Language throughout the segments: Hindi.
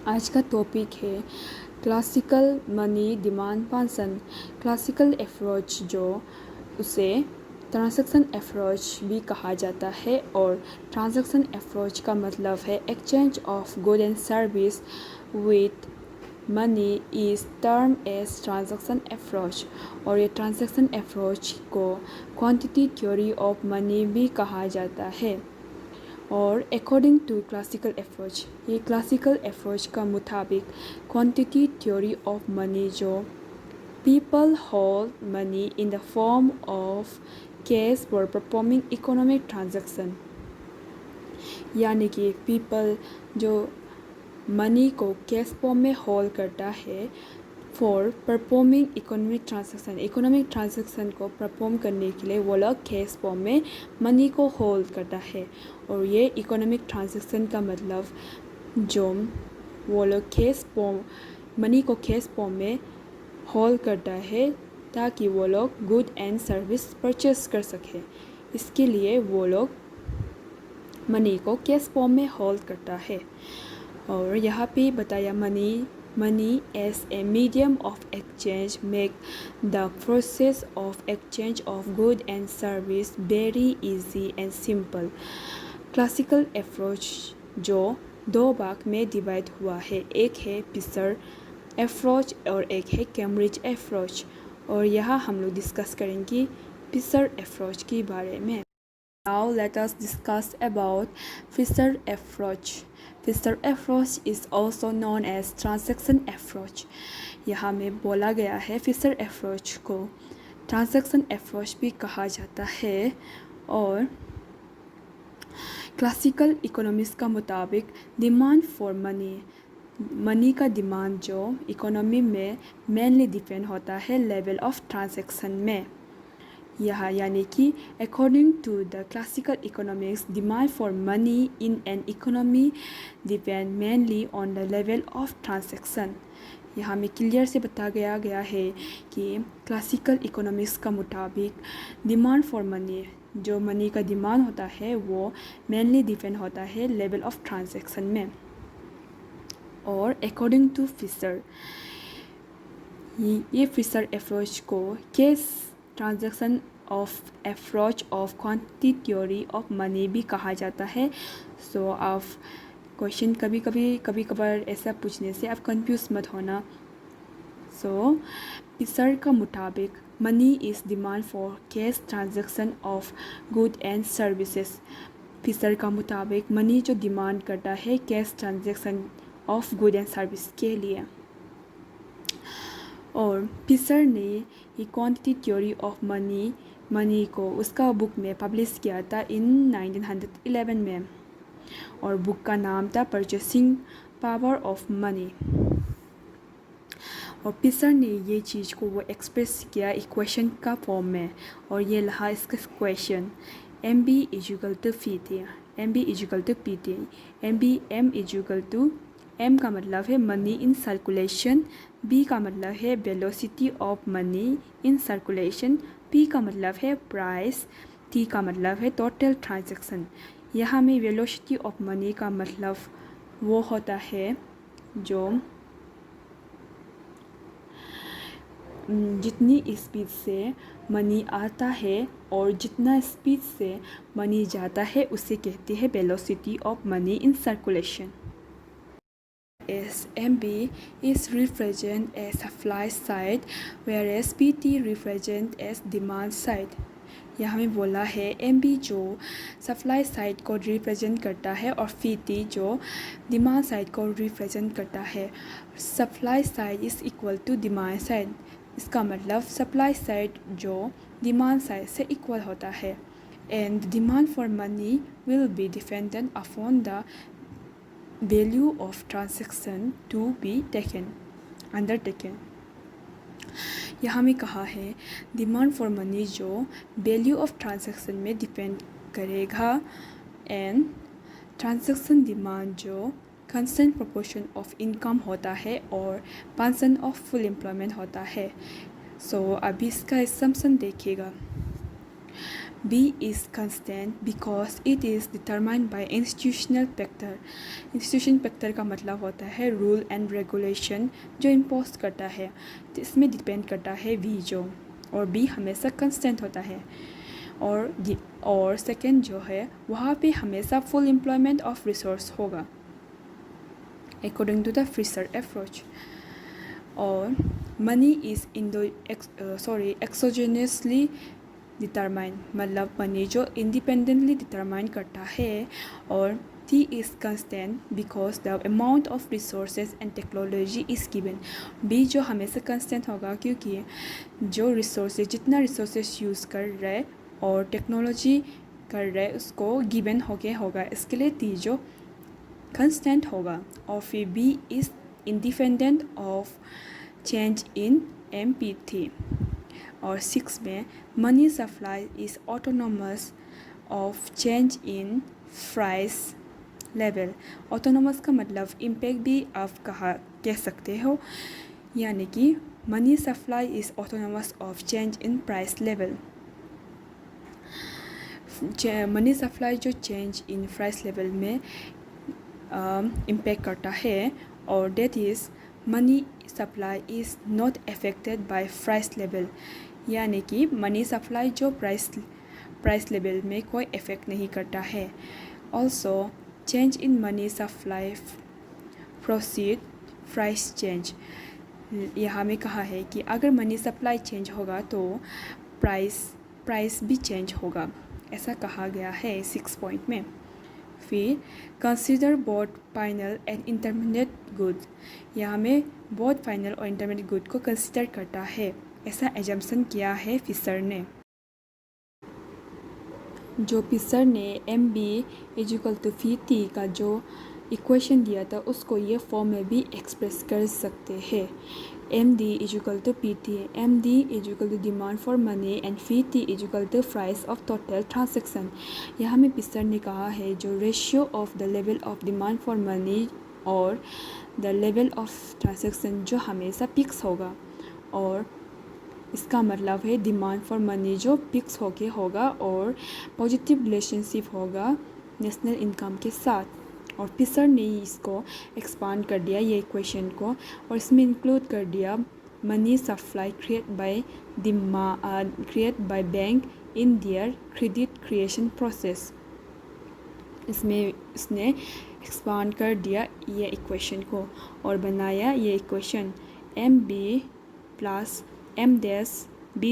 आज का टॉपिक है classical money demand function. Classical approach जो उसे ट्रांजैक्शन अप्रोच भी कहा जाता है और ट्रांजैक्शन अप्रोच का मतलब है exchange of good and service with money is term as transaction approach. और ये ट्रांजैक्शन अप्रोच को क्वांटिटी थ्योरी ऑफ मनी भी कहा जाता है। और अकॉर्डिंग टू क्लासिकल अप्रोच, ये क्लासिकल अप्रोच का मुताबिक क्वांटिटी थ्योरी ऑफ मनी जो people hold money in the form of cash for performing economic transaction, यानी कि पीपल जो मनी को कैश फॉर्म में होल्ड करता है फॉर परफॉर्मिंग इकोनॉमिक ट्रांजैक्शन को परफॉर्म करने के लिए वो लोग कैश फॉर्म में मनी को होल्ड करता है। और ये इकोनॉमिक ट्रांजैक्शन का मतलब जो वो लोग कैश फॉर्म मनी को कैश फॉर्म में होल्ड करता है ताकि वो लोग गुड एंड सर्विस परचेस कर सके। इसके लिए वो लोग मनी को कैश फॉर्म में होल्ड करता है। और यहाँ पे बताया money as a medium of exchange make the process of exchange of good and service very easy and simple। Classical approach जो दो भाग में डिवाइड हुआ है, एक है पिसर अप्रोच और एक है कैम्ब्रिज अप्रोच। और यहाँ हम लोग डिस्कस करेंगे पिसर अप्रोच के बारे में। Now let us discuss about Fisher approach. Fisher approach is also known as transaction approach। यहाँ में बोला गया है फिशर अप्रोच को ट्रांजैक्शन अप्रोच भी कहा जाता है। और क्लासिकल इकोनॉमिक्स का मुताबिक डिमांड फॉर मनी का डिमांड जो इकोनॉमी में मेनली डिपेंड होता है लेवल ऑफ ट्रांजैक्शन में। यहाँ यानी कि according to the classical economics demand for money in an economy depend mainly on the level of transaction. यहाँ में क्लियर से बताया गया है कि क्लासिकल इकोनॉमिक्स का मुताबिक डिमांड फॉर मनी जो मनी का डिमांड होता है वो मेनली डिपेंड होता है लेवल ऑफ ट्रांजैक्शन में। और अकॉर्डिंग टू फिशर, ये फिशर अप्रोच को case transaction of approach of quantity theory of money भी कहा जाता है। सो आप क्वेश्चन कभी कभार ऐसा पूछने से आप कंफ्यूज मत होना। सो पिसर का मुताबिक money is demand for cash transaction of good and services. Fisher का मुताबिक मनी जो डिमांड करता है cash transaction of good and service के लिए। और पिसर ने ये क्वांटिटी थ्योरी ऑफ मनी को उसका बुक में पब्लिश किया था इन 1911 में। और बुक का नाम था परचेसिंग पावर ऑफ मनी। और पिसर ने ये चीज़ को वो एक्सप्रेस किया इक्वेशन का फॉर्म में। और ये रहा इसका question, M B equal to P T. M का मतलब है मनी इन सर्कुलेशन, बी का मतलब है velocity of money in circulation, P का मतलब है प्राइस, टी का मतलब है टोटल ट्रांजैक्शन। यहाँ में वेलोसिटी ऑफ मनी का मतलब वो होता है जो जितनी स्पीड से मनी आता है और जितना स्पीड से मनी जाता है उसे कहते हैं velocity of money in circulation. SMB is represented as supply side whereas PT represent as demand side। यहाँ में बोला है MB जो सप्लाई साइड को रिप्रेजेंट करता है और PT जो डिमांड साइड को रिप्रेजेंट करता है। Supply side is equal to demand side, इसका मतलब सप्लाई साइड जो डिमांड साइड से इक्वल होता है। And demand for money will be dependent upon the value of transaction to be undertaken। यहाँ में कहा है डिमांड फॉर मनी जो वैल्यू ऑफ ट्रांजैक्शन में डिपेंड करेगा। एंड ट्रांजैक्शन डिमांड जो कंस्टेंट प्रोपोर्शन ऑफ इनकम होता है और पर्सन ऑफ फुल एम्प्लॉयमेंट होता है। सो अभी इसका असम्पशन देखिएगा। B is constant because it is determined by institutional factor. Institution factor का मतलब होता है रूल एंड रेगुलेशन जो इम्पोज करता है, तो इसमें डिपेंड करता है V जो, और B हमेशा constant होता है। और सेकेंड जो है वहाँ पे हमेशा फुल एम्प्लॉयमेंट ऑफ रिसोर्स होगा according to the Fisher approach. और मनी इज़ एक्सोजेनियसली डिटरमाइन, मतलब मनी जो इंडिपेंडेंटली डिटरमाइन करता है। और T is constant because the amount of resources and technology is given। B जो हमेशा constant होगा क्योंकि जो resources, जितना resources यूज़ कर रहे और टेक्नोलॉजी कर रहे उसको गिवन होगा, इसके लिए T जो constant होगा। और फिर B is independent of change in MPT। और 6 में money supply is autonomous of change in price level. Autonomous का मतलब इम्पैक्ट भी आप कह सकते हो, यानी कि money supply is autonomous of change in price level. Money supply जो चेंज इन प्राइस लेवल में इम्पैक्ट करता है, और that is money supply is not affected by price level, यानी कि मनी सप्लाई जो प्राइस लेवल में कोई इफ़ेक्ट नहीं करता है। Also change in money supply proceed price change. यहाँ में कहा है कि अगर मनी सप्लाई चेंज होगा तो प्राइस भी चेंज होगा, ऐसा कहा गया है 6 पॉइंट में। फिर consider both final and intermediate good. यहाँ में बोथ फाइनल और इंटरमीडिएट गुड को कंसीडर करता है, ऐसा एजम्पशन किया है फिशर ने। जो फिशर ने MB = VT का जो इक्वेशन दिया था उसको ये फॉर्म में भी एक्सप्रेस कर सकते हैं। MD = PT, MD = demand for money and VT = price of total transaction. यहाँ में फिशर ने कहा है जो ratio of the level of demand for money और द लेवल ऑफ ट्रांजेक्शन जो हमेशा फिक्स होगा, और इसका मतलब है डिमांड फॉर मनी जो फिक्स होके होगा और पॉजिटिव रिलेशनशिप होगा नेशनल इनकम के साथ। और फिशर ने इसको एक्सपांड कर दिया ये इक्वेशन को, और इसमें इंक्लूड कर दिया money supply create by bank in their credit creation process. इसमें इसने एक्सपांड कर दिया ये इक्वेशन को और बनाया ये equation MB + M-B- =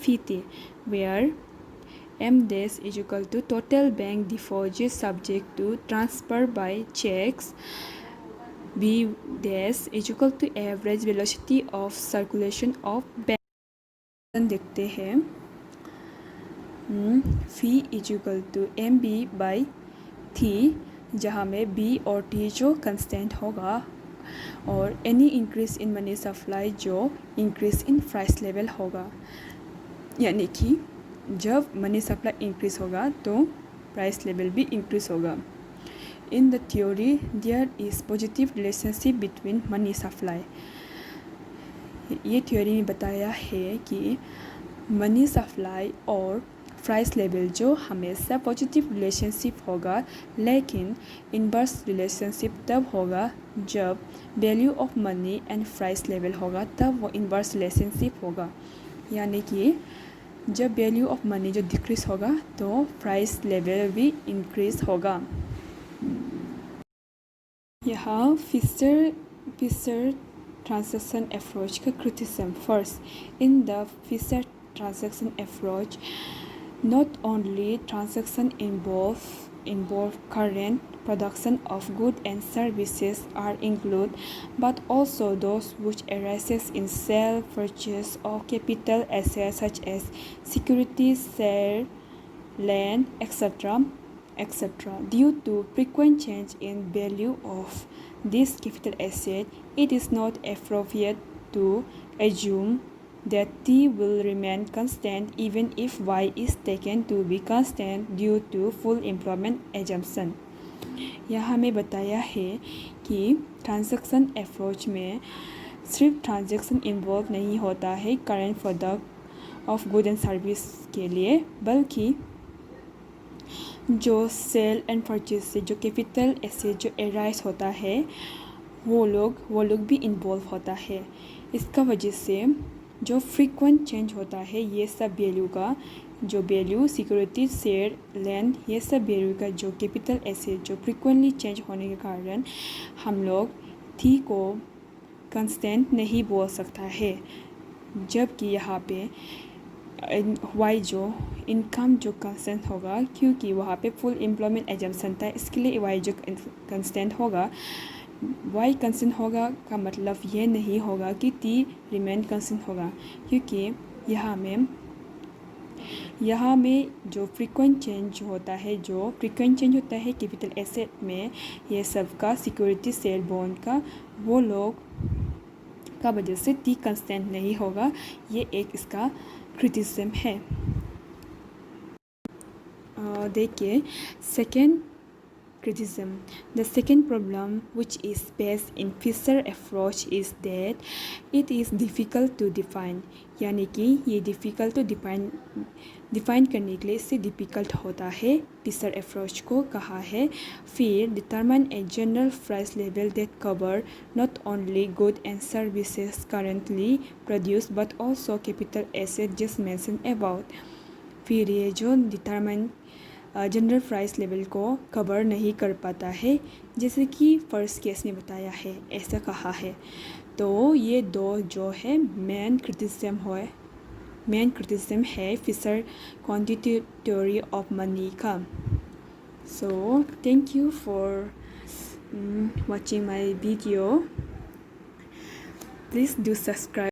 VT, where M- = total bank deposits subject to transfer by checks, B- = average velocity of circulation of bank। देखते हैं V = MB/T, जहाँ में B और T जो कंस्टेंट होगा, और any increase in money supply जो इंक्रीज इन प्राइस लेवल होगा, यानी कि जब मनी सप्लाई इंक्रीज होगा तो प्राइस लेवल भी इंक्रीज होगा। In the theory there is positive relationship between money supply. ये थ्योरी में बताया है कि मनी सप्लाई और प्राइस लेवल जो हमेशा पॉजिटिव रिलेशनशिप होगा, लेकिन इनवर्स रिलेशनशिप तब होगा जब value of money and price level होगा, तब वो इनवर्स रिलेशनशिप होगा, यानी कि जब वैल्यू ऑफ मनी जो डिक्रीज होगा तो प्राइस लेवल भी इंक्रीज होगा। यहाँ फिशर ट्रांजैक्शन अप्रोच का criticism. First, in the Fisher transaction approach not only transactions involve current production of goods and services are included, but also those which arises in sale, purchase of capital assets such as securities, share, land, etc. Due to frequent change in value of this capital asset, it is not appropriate to assume that T will remain constant even if Y is taken to be constant due to full employment assumption। यहाँ हमें बताया है कि ट्रांजैक्शन अप्रोच में सिर्फ ट्रांजैक्शन इन्वॉल्व नहीं होता है current product of good and service के लिए, बल्कि जो सेल एंड परचेज से जो कैपिटल एसेट जो एराइज होता है वो लोग भी इन्वॉल्व होता है। इसका वजह से जो फ्रीक्वेंट चेंज होता है ये सब वैल्यू का जो वैल्यू सिक्योरिटी शेयर लैंड ये सब वैल्यू का जो कैपिटल एसेट जो फ्रीक्वेंटली चेंज होने के कारण हम लोग थी को कंस्टेंट नहीं बोल सकता है, जबकि यहाँ पे वाई जो इनकम जो कंस्टेंट होगा क्योंकि वहाँ पे फुल एम्प्लॉयमेंट एजम्पशन था, इसके लिए वाई जो कंस्टेंट होगा। वाई कंस्टेंट होगा का मतलब ये नहीं होगा कि टी रिमेन कंस्टेंट होगा, क्योंकि यहाँ में जो फ्रीक्वेंट चेंज होता है कैपिटल एसेट में ये सब का सिक्योरिटी शेयर बॉन्ड का वो लोग का वजह से टी कंस्टेंट नहीं होगा। ये एक इसका क्रिटिसिज्म है। देखिए second criticism. The second problem, which is based in Fisher approach, is that it is difficult to define. यानी कि ये difficult to define करने के लिए इससे difficult होता है। Fisher approach को कहा है फिर determine a general price level that cover not only goods and services currently produced but also capital asset just mentioned above. फिर ये जो determine जनरल प्राइस लेवल को कवर नहीं कर पाता है, जैसे कि फर्स्ट केस ने बताया है, ऐसा कहा है। तो ये दो जो है मेन क्रिटिसिज्म है Fisher quantity theory of money का। So thank you for watching my video. Please do subscribe.